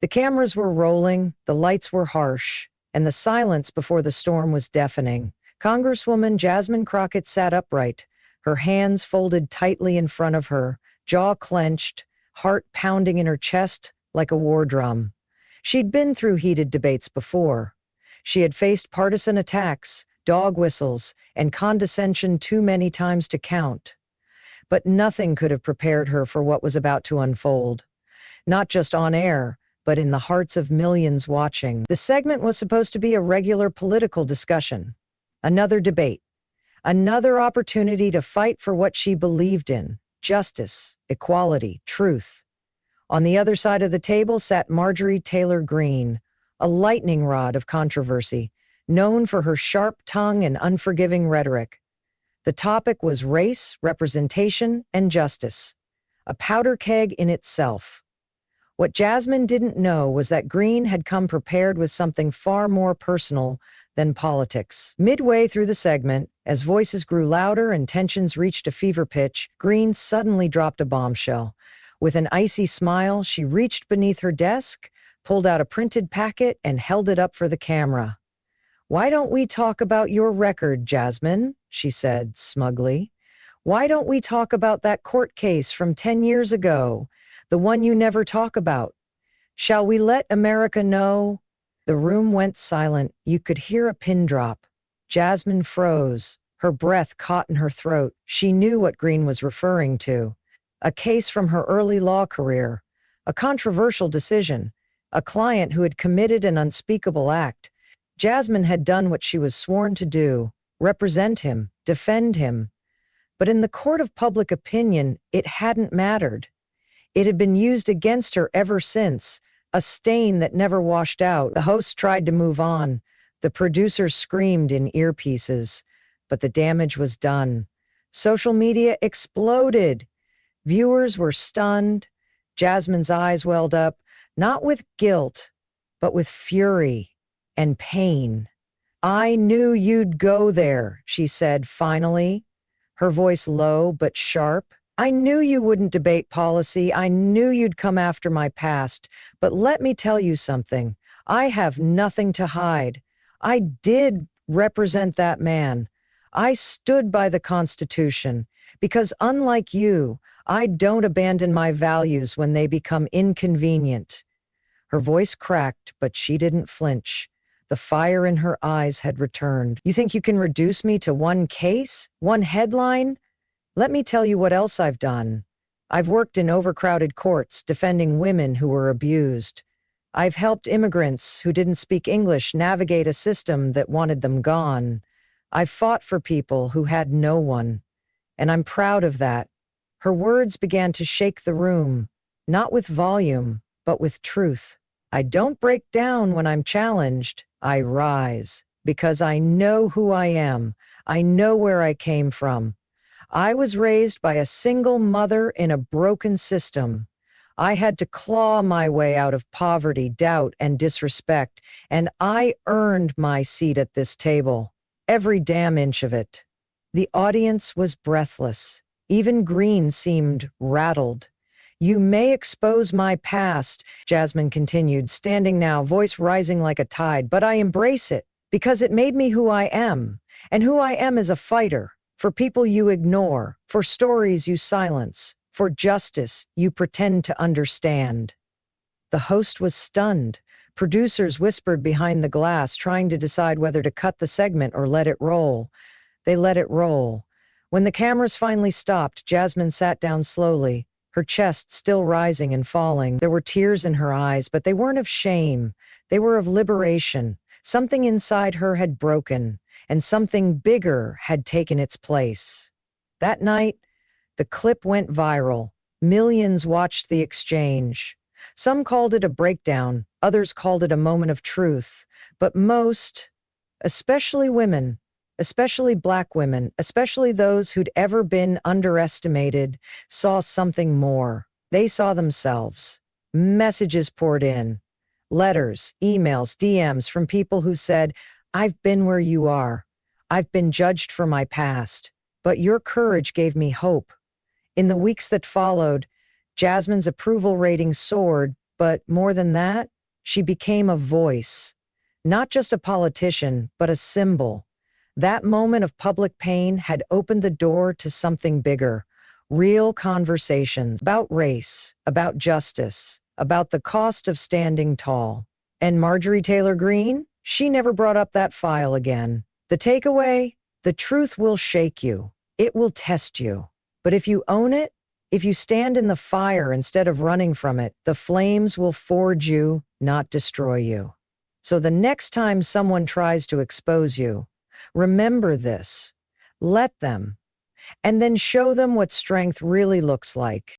The cameras were rolling, the lights were harsh, and the silence before the storm was deafening. Congresswoman Jasmine Crockett sat upright, her hands folded tightly in front of her, jaw clenched, heart pounding in her chest like a war drum. She'd been through heated debates before. She had faced partisan attacks, dog whistles, and condescension too many times to count. But nothing could have prepared her for what was about to unfold. Not just on air, but in the hearts of millions watching. The segment was supposed to be a regular political discussion. Another debate. Another opportunity to fight for what she believed in: justice, equality, truth. On the other side of the table sat Marjorie Taylor Greene, a lightning rod of controversy, known for her sharp tongue and unforgiving rhetoric. The topic was race, representation, and justice, a powder keg in itself. What Jasmine didn't know was that Greene had come prepared with something far more personal than politics. Midway through the segment, as voices grew louder and tensions reached a fever pitch, Greene suddenly dropped a bombshell. With an icy smile, she reached beneath her desk, pulled out a printed packet, and held it up for the camera. "Why don't we talk about your record, Jasmine?" she said smugly. "Why don't we talk about that court case from 10 years ago, the one you never talk about? Shall we let America know?" The room went silent. You could hear a pin drop. Jasmine froze. Her breath caught in her throat. She knew what Greene was referring to. A case from her early law career. A controversial decision. A client who had committed an unspeakable act. Jasmine had done what she was sworn to do: represent him, defend him. But in the court of public opinion, it hadn't mattered. It had been used against her ever since, a stain that never washed out. The host tried to move on. The producers screamed in earpieces, but the damage was done. Social media exploded. Viewers were stunned. Jasmine's eyes welled up, not with guilt, but with fury and pain. "I knew you'd go there," she said finally, her voice low but sharp. "I knew you wouldn't debate policy. I knew you'd come after my past. But let me tell you something. I have nothing to hide. I did represent that man. I stood by the Constitution because, unlike you, I don't abandon my values when they become inconvenient." Her voice cracked, but she didn't flinch. The fire in her eyes had returned. "You think you can reduce me to one case? One headline? Let me tell you what else I've done. I've worked in overcrowded courts defending women who were abused. I've helped immigrants who didn't speak English navigate a system that wanted them gone. I've fought for people who had no one. And I'm proud of that." Her words began to shake the room, not with volume, but with truth. "I don't break down when I'm challenged. I rise, because I know who I am. I know where I came from. I was raised by a single mother in a broken system. I had to claw my way out of poverty, doubt, and disrespect, and I earned my seat at this table. Every damn inch of it." The audience was breathless. Even Greene seemed rattled. "You may expose my past," Jasmine continued, standing now, voice rising like a tide, "but I embrace it because it made me who I am. And who I am is a fighter. For people you ignore, for stories you silence, for justice you pretend to understand." The host was stunned. Producers whispered behind the glass, trying to decide whether to cut the segment or let it roll. They let it roll. When the cameras finally stopped, Jasmine sat down slowly, her chest still rising and falling. There were tears in her eyes, but they weren't of shame. They were of liberation. Something inside her had broken, and something bigger had taken its place. That night, the clip went viral. Millions watched the exchange. Some called it a breakdown, others called it a moment of truth, but most, especially women, especially Black women, especially those who'd ever been underestimated, saw something more. They saw themselves. Messages poured in. Letters, emails, DMs from people who said, "I've been where you are. I've been judged for my past, but your courage gave me hope." In the weeks that followed, Jasmine's approval rating soared, But more than that, she became a voice, not just a politician, but a symbol. That moment of public pain had opened the door to something bigger, real conversations about race, about justice, about the cost of standing tall. And Marjorie Taylor Greene, she never brought up that file again. The takeaway: the truth will shake you. It will test you. But if you own it, if you stand in the fire instead of running from it, the flames will forge you, not destroy you. So the next time someone tries to expose you, remember this. Let them. And then show them what strength really looks like.